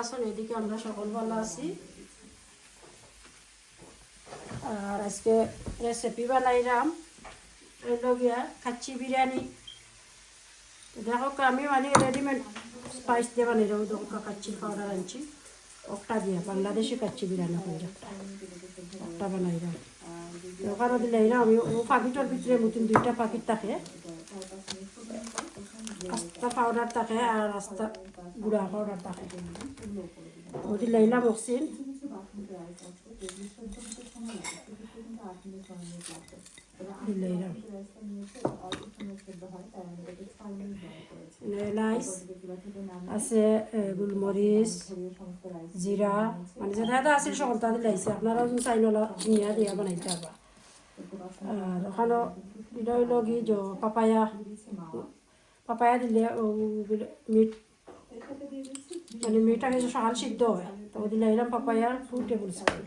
আছেন? এদিকে আমরা সকল ভালো আছি। আর আজকে রেসিপি বানাইলাম গিয়া খাচ্ছি বিরিয়ানি। দেখো আমি মানে রেডিমেড স্পাইস দিয়ে বানাইলাম। দেখো খাচ্ছি পাউডার আনছি একটা দিয়ে বাংলাদেশি খাচ্ছি বিরিয়ানি করে একটা বানাইলাম। ওখানে দিলে আমি ও পাখিটার ভিতরে মতন দুইটা পাখির থাকে, আস্তা পাউডার থাকে আর আস্তা গুঁড়া পাউডার থাকে। ওটি লাইলাম অক্সিন লাইলাম এলাইচ আছে, গোলমরিচ, জিরা, মানে যেটা এটা আছে সকলটা দিলাইছে। আপনারা চাইনলা নিয়া দিয়া বানাইতে পারবা। আর ওখানে এটা হইল কি যে পাপায়া দিলে মিট মানে মিটটাকে যে সকাল সিদ্ধ হয় তো দিলে এরকম পাপায়ার 2 টেবিল স্পুন।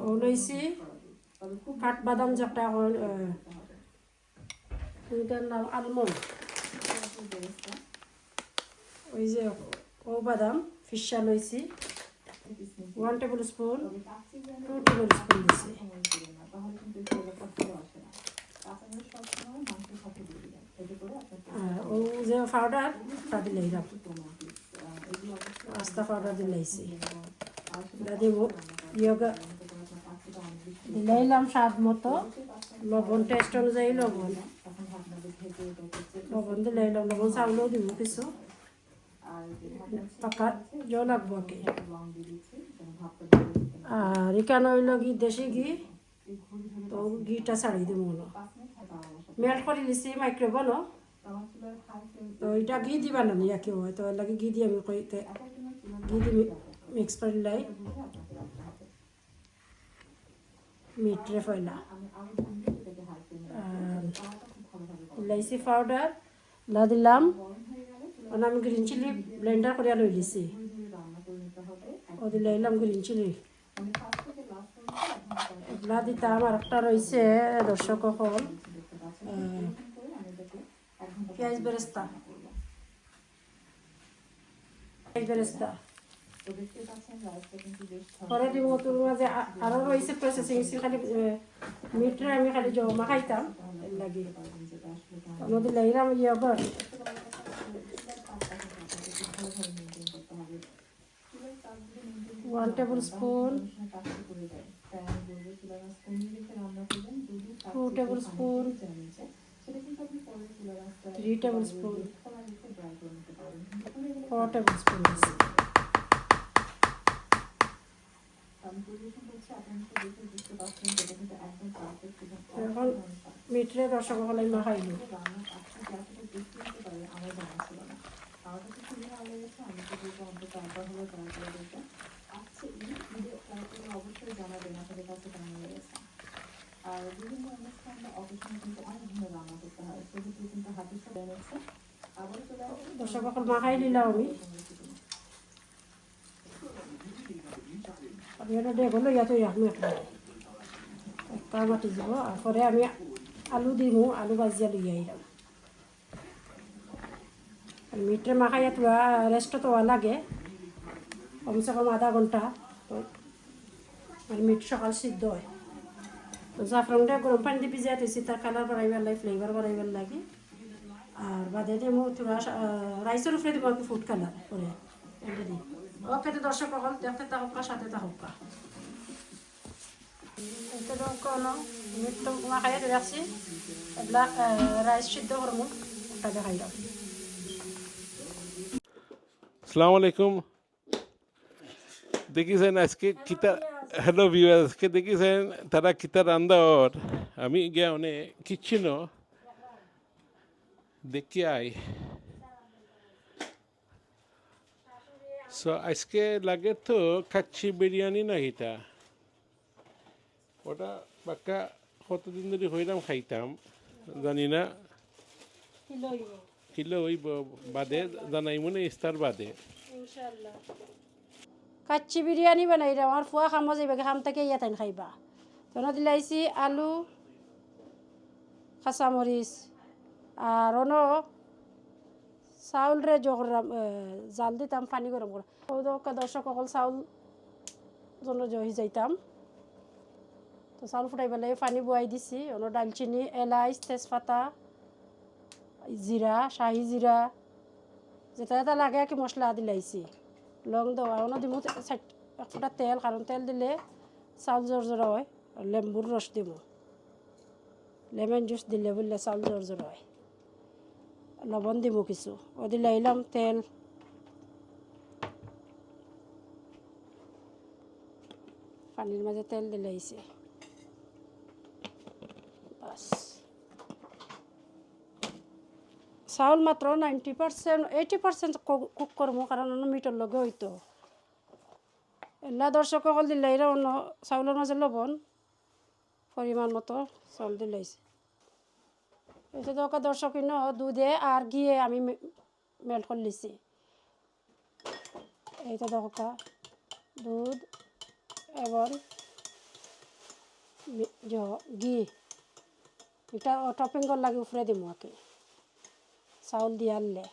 ও লইছি কাঠবাদাম যেটা ওইটার নাম আলমন্ড, ওই যে ও বাদাম ফিসা লইছি 1 টেবিল স্পুন, 2 টেবিল স্পুন দিছি। ও যে পাউডারটা দিলে আস্তা পাউডার দিলাইছি দিব ইয়োগা দিলাইলাম স্বাদ মতো লবণ, টেস্ট অনুযায়ী লবণ দিলাইলাম। লবণ চাউলও দিব কিছু, পাকা জল লাগবো কি। আর এখানে হইল ঘি, দেশি ঘি, তো ঘিটা ছাড়ি দিব মনে মেল্ট করে নিছি মাইক্রোওভেন। তো এটা ঘি দিবা না নিয়া কেউ হয় তো এর লাগে ঘি দিয়ে আমি কইতে ঘি দিয়ে মিক্স করে লাই মিটরে ফয়লা ইলাইচি পাউডার লা দিলাম। আমি গ্রিন চিলি ব্লেন্ডার করে লই লিছি, ও দিলাম গ্রিন চিলি এগুলা দিতাম। আর একটা রয়েছে দর্শক হল পেঁয়াজ বেরেস্তা পরে দিব। তোর মাঝে আরও রয়েছে প্রসেসিং, খালি মিটরে আমি খালি জমা খাইতাম এর লাগে আমাদের লাইলাম yogurt 1 tablespoon, 2 tablespoon, 3 tablespoon, 4 tablespoon দিচ্ছি। এখন মিটরে রসগোল্লা মাখাইল। দর্শক মাখাই নিলাম আমি এটা দেখো লইয়া তো আমি একটা মাটি দিব। আর পরে আমি আলু দিব, আলু ভাজিয়া লইয়া আইলাম। আর মিটরে মাখাইয়া তোলা রেস্ট তো লাগে কমসে কম আধা ঘন্টা, তো আর মিট সকাল সিদ্ধ হয়। তো জাফরানটা গরম পানি দিয়ে ভিজাই দিয়েছি তার কালার বাড়াইবার লাগে, ফ্লেভার বাড়াইবার লাগে। আর বাদে দিব তোরা রাইসের উপরে দিব কি ফুড কালার করে এটা দিই। ওকে তো দর্শক সকল দেখতে থাকুক, সাথে থাকুক। এতে কোনো মিট তো মাখাইয়া রাখছি, এগুলা রাইস সিদ্ধ করবো ওটা দেখাই দাও। আসসালামু আলাইকুম। দেখিছেন আজকে কিতা, হ্যালো ভিউয়ার্স, আজকে দেখিছেন তারা কিতা রান্দার। আমি গিয়া অনেক কিচ্ছিন দেখি আই। সো আজকে লাগে তো খাচ্ছি বিরিয়ানি না কিতা, ওটা বাক্কা কতদিন ধরে হইলাম খাইতাম জানি না, কিলো ওই বাদে জানাই মনে ইস্তার বাদে কাচ্চি বিরিয়ানি বানাই রে আমার ফুয়া খামো যাইবা খাম থেকে ইয়া তাইন খাইবা। তো দিলাইছি আলু, কাঁচামরিচ আর অন্য চাউল রে জগরাম জাল দিতাম পানি গরম করে দর্শক অকল চাউল জন্য জহি যাইতাম তো চাউল ফুটাই পেলাই পানি বয়াই দিছি অন্য ডালচিনি এলাচ তেজপাতা জিরা শাহি জিরা যেটা এটা লাগে আর কি মশলা দিলাইছি লং দেওয়া অন্য দিব এক ফুটা তেল কারণ তেল দিলে চাউল জোর হয় আর লেম্বুর রস দিব লেমন জুস দিলে বললে চাউল জোর হয় লবণ দিব কিছু ও দিলে এলাম তেল পানির মাঝে তেল দিলে আইছে বাস চাউল মাত্র 90% 80% কুক করবো কারণ অন্য মিটর লগে হইতো এলা দর্শক সকল দিলে এরা অন্য চাউলের মাঝে লবণ পরিমাণ মতো চাউল দিলাইছে এটা তো দর্শক দুধে আর গিয়ে আমি মেল্ট করে লিছি এইটা দরকা দুধ এবং ঘি এটা টপিং কর লাগে উপরে দিব আঁকে চাউল দিয়ে আনলে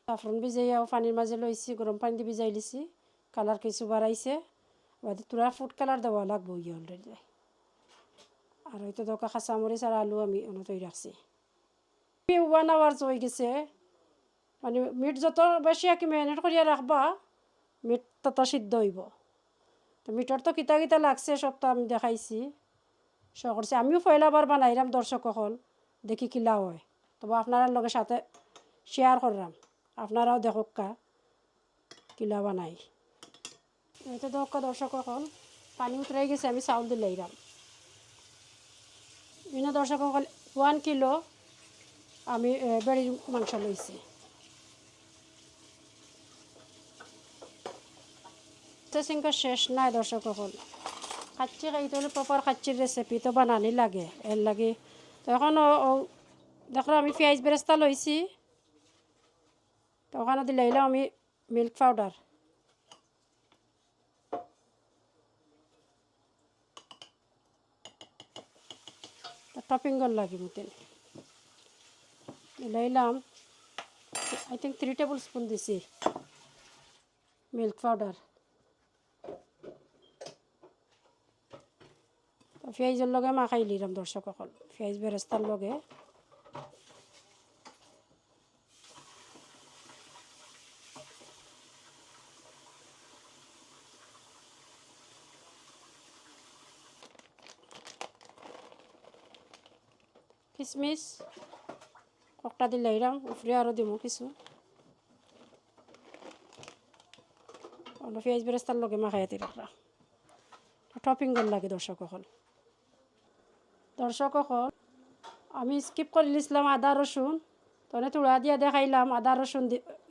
সাফরন ভিজাইয়াও পানির মাঝে লইছি গরম পানি দিয়ে ভিজাই লিছি কালার কিছু বাড়াইছে বাদে তোরা ফুড কালার দেওয়া লাগবো ইয়ে অলরেডি আর হয়তো দরকার কাঁচামরিচ আর আলু আমি তৈরি রাখছি 1 আওয়ার হয়ে গেছে মানে মিট যত বেশি আর কি ম্যারিনেট করিয়া রাখবা মিট তত সিদ্ধ হইব তো মিটর তো কিতা কিতা লাগছে সব তো আমি দেখাইছি শো করছি আমিও পয়লাবার বানাইলাম দর্শক হল দেখি কিলা হয় তবে আপনার লগে সাথে শেয়ার করলাম আপনারাও দেখক কা কিলা বানাই এইটা দর্শক হল পানি উতরাই গেছে আমি চাউল দিলে এরাম দর্শক হল 1 কিলো আমি বেড়ির মাংস লইছি সিংহ শেষ নাই দর্শক হল খাচ্ছি খাইতে হলে প্রপার খাচ্ছির রেসিপি তো বানানি লাগে এর লাগে তো এখন দেখো আমি পেঁয়াজ বেরেস্তা লইছি তো ওখানে দিলাইলাম আমি মিল্ক পাউডার টপিং কর লাগি মতন দিলাইলাম আই থিঙ্ক 3 টেবিল স্পুন দিছি মিল্ক পাউডার পেঁয়াজের লগে মাখাই লিলাম দর্শক সকল পেঁয়াজ বেরেস্তার লগে কিশমিশ ককটা দিলে এরাম উপরে আরও দিব কিছু পেঁয়াজ বেরেস্তার লগে মাখাই রাখলাম টপিং কর লাগে দর্শক সকল আমি স্কিপ করে লিছিলাম আদা রসুন তখন তুলা দিয়া দেখাইলাম আদা রসুন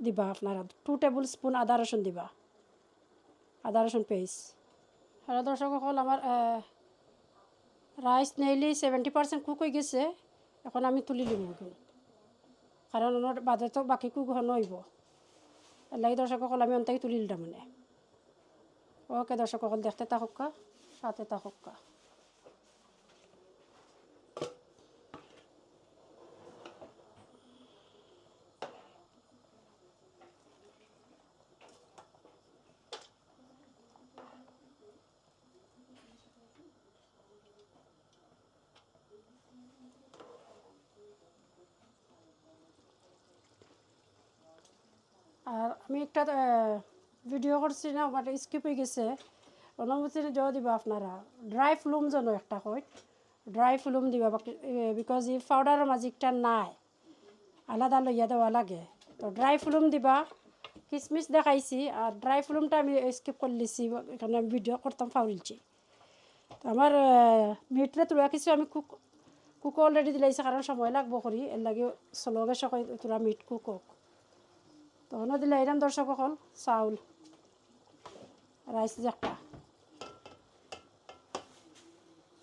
দিবা আপনারা 2 টেবিল স্পুন আদা রসুন দিবা আদা রসুন পেস্ট হ্যালো দর্শক সকল আমার রাইস নেইলি 70% কুক হয়ে গেছে এখন আমি তুলি লিব কারণ ওনার বাদে তো বাকি কুক ঘন হইব এর লাগে দর্শক সকল আমি অন্তাই তুলি লিলাম মানে ওকে দর্শক সকল দেখতে থাকুকা সাথে থাকুকা আর আমি একটা ভিডিও করছি না বাট স্কিপ হয়ে গেছে অনুমতি জয় দিবা আপনারা ড্রাই ফ্লুম যেন একটা হয় ড্রাই ফ্লুম দিবা বিকজ এই পাউডারের মাজিকটা নাই আলাদা লইয়া দেওয়া লাগে তো ড্রাই ফ্লুম দিবা কিশমিশ দেখাইছি আর ড্রাই ফ্লুমটা আমি স্কিপ করে লিছি এখানে আমি ভিডিও করতাম ফাউলছি তো আমার মিটরে তোলা কিছু আমি কুক অলরেডি দিলাইছে কারণ সময় লাগবো করি এর লাগে চলগে সকাল তোরা মিট কুক তখন দিলে এরাম দর্শক সকল চাউল রাইস একটা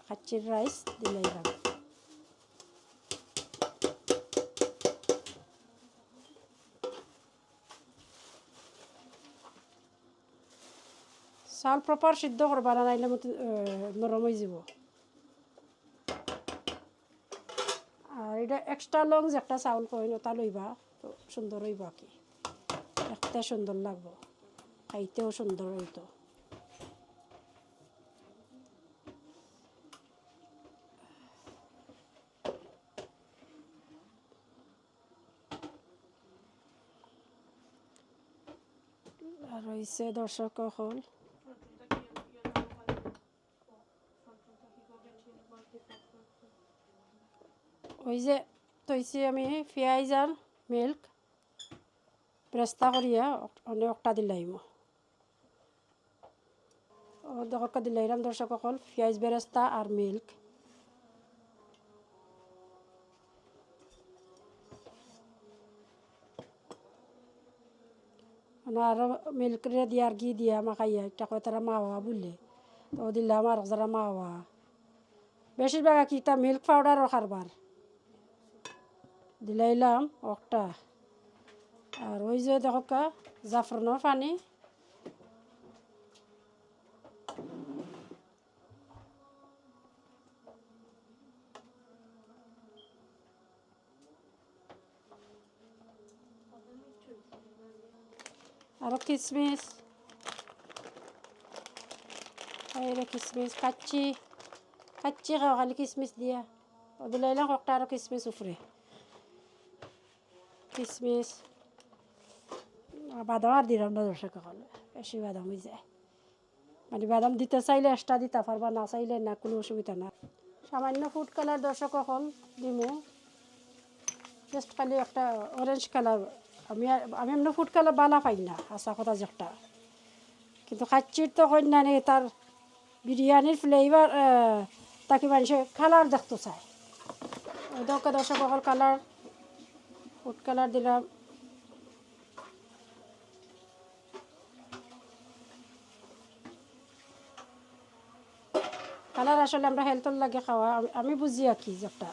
খাচ্ছির রাইস দিলে এরাম চাউল প্রপার সিদ্ধ করবা না নাইলে মতো নরম হয়ে যাব এটা এক্সট্রা লং যে একটা চাউল কইন ওটা লইবা তো সুন্দর হইব আর কি, দেখতে সুন্দর লাগবো, খাইতেও সুন্দর হইতো। আর রয়েছে দর্শক হল ওই যে তৈছি আমি পেঁয়াজ আর মিল্ক ব্রেস্তা করিয়া অনেকটা দিলাইম দরকা দিলাইরাম দর্শক হল পেঁয়াজ বেরেস্তা আর মিল্ক। আরও মিল্ক রে দিয়া আর ঘি দিয়া মাখাইয়া একটা কয় তারা মাওয়া বললে তো দিলাম আর যারা মাওয়া বেশিরভাগ কি তা মিল্ক পাউডারও খারবার দিলাইলাম একটা। আর ওই যে দেখা জাফরানোর পানি আরও কিশমিশ এই কিশমিশ কাচ্চি কাচ্চি খাওয়া খালি কিশমিশ দিয়া ও দিলাইলাম একটা আরও কিশমিশ উপরে কিশমিশ বাদাম আর দিলাম না দর্শক হলে বেশি বাদাম হয়ে যায়, মানে বাদাম দিতে চাইলে এক্সট্রা দিতে পারবা, না চাইলে না, কোনো অসুবিধা না। সামান্য ফুড কালার দর্শক হল দিমু জাস্ট খালি একটা অরেঞ্জ কালার, আমি আমি এমনি ফুড কালার বালা পাই না আশা কথা যে একটা, কিন্তু খাচ্ছির তো কন্যা নেই তার বিরিয়ানির ফ্লেভার তাকে মানুষে কালার দেখতে চায়, ওই দর্শক হল কালার ফুড কালার দিলাম। কালার আসলে আমরা হেলথর লাগে খাওয়া, আমি বুঝি আর কি যেটা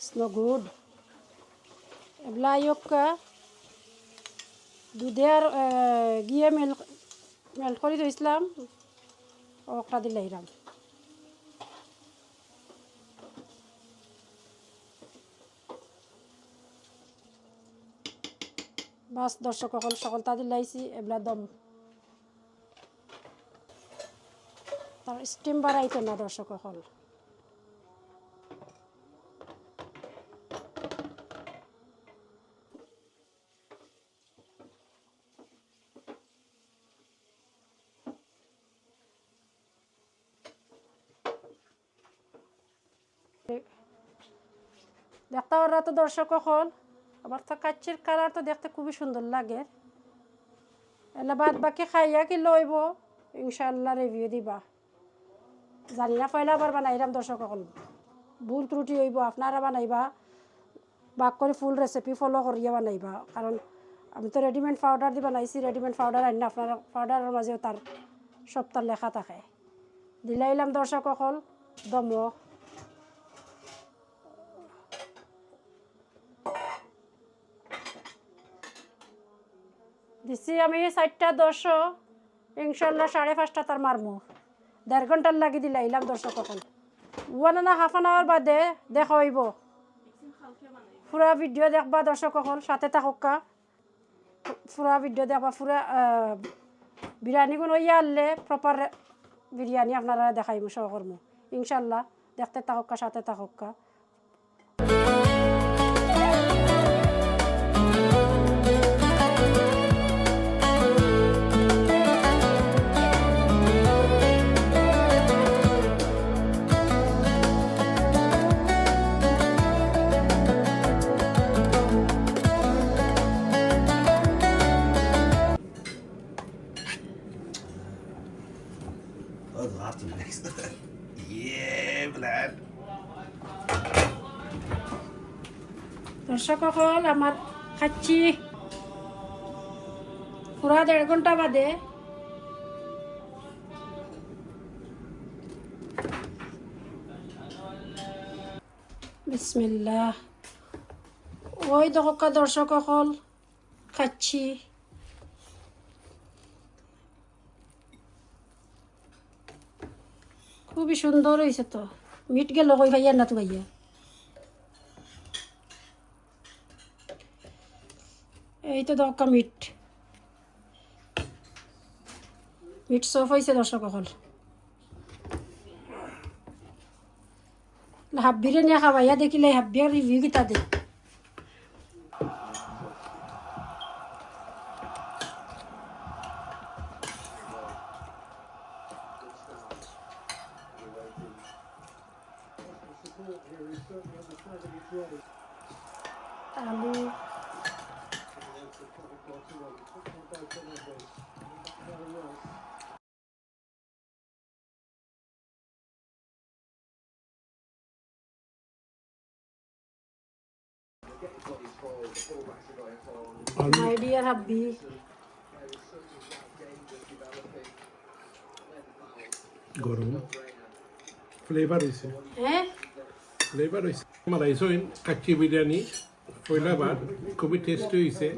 স্নো গুড এগুলা ইয়কা দুধে আর গিয়ে মেল্ট করে দিয়েছিলাম ওটা দিলাইরাম। বাস দর্শক সকলটা দিলাইছি এগুলা দম তার স্টিম বাড়াইতো না দর্শক হল। দেখতে ওরা তো দর্শক হল আবার তো কাচ্চির কালার তো দেখতে খুবই সুন্দর লাগে, এলা বাদ বাকি খাইয়া কি লইব ইনশাল্লাহ রিভিউ দিবা, জানি না পয়লা আবার বানাইলাম দর্শক হল ভুল ত্রুটি হইব, আপনারা বানাইবা বাক করে ফুল রেসিপি ফলো করিয়া বানাইবা, কারণ আমি তো রেডিমেড পাউডার দিয়ে বানাইছি, রেডিমেড পাউডার আনি না, আপনারা পাউডারের মাঝেও তার সব তার লেখা থাকে। দিলাইলাম দর্শক হল দম দিছি আমি 4:10 ইনশাল্লাহ 5:30 তার মারমু, 1.5 ঘন্টার লাগি দিলাইলাম দর্শক হল 1.5 আওয়ার বাদে দেখা হইব। পুরা ভিডিও দেখবা দর্শক হল সাথে থাকা, পুরা ভিডিও দেখবা, পুরা বিরিয়ানিগুলো ইয়ে আনলে প্রপার বিরিয়ানি আপনারা দেখাইব সহকর্ম ইনশাল্লাহ, দেখতে থাকা সাথে থাকা। Oh, the last one next. Yeah, lad. দর্শক হল আমার খাচ্ছি পুরা 1.5 ঘন্টা বাদে, বিসমিল্লাহ। ওই দেখা দর্শক হল খাচ্ছি খুবই সুন্দর হয়েছে, তো মিট গেল কই ভাইয়া না তো ভাইয়া এই তো দরকার মিট সফ হয়েছে দর্শক হল হাব্বিরে নিয়ে খাবাইয়া দেখিলে হাব্বিয়ার রিভিউ কিতা দে আলু মাই ডিয়ার হাব্বি গরম ফ্লেভার হয়েছে হ্যাঁ ফ্লেভার হয়েছে মারাইছো কাচ্চি বিরিয়ানি পয়লাবার খুবই টেস্টি হয়েছে